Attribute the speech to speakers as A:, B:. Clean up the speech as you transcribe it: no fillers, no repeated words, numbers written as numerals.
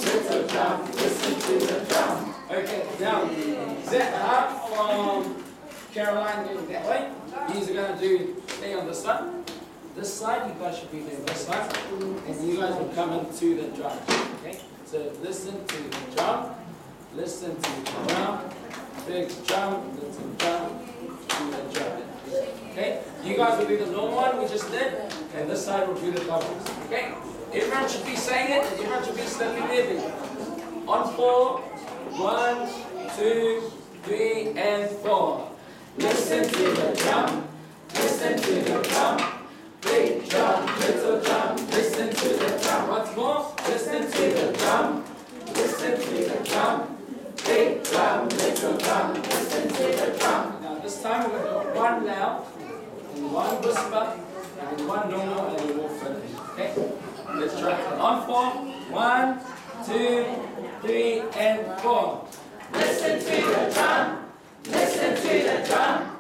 A: little drum, listen to the drum. Okay, now, set up from Caroline going that way. These are going to do stay on this side. This side, you guys should be doing this side. And you guys will come into the drum. Okay? So listen to the drum. Listen to the drum. Big drum, little drum, to the drum. Okay? You guys will do the normal one we just did. And this side will do the doubles. Okay? Everyone should be saying it. Everyone should be stepping there. On 4. 1, 2, 3, and 4. Listen to the drum. Listen to the drum. Big drum, little drum. Listen to the drum. Once more. Listen to the drum. Listen to the drum. Big drum, little drum. Listen to the drum. Now this time we're going to do one loud, and one whisper, and one normal, and we will finish. Okay? Let's try it. On 4. 1, 2, 3, and 4. Listen to the drum. Listen to the drum.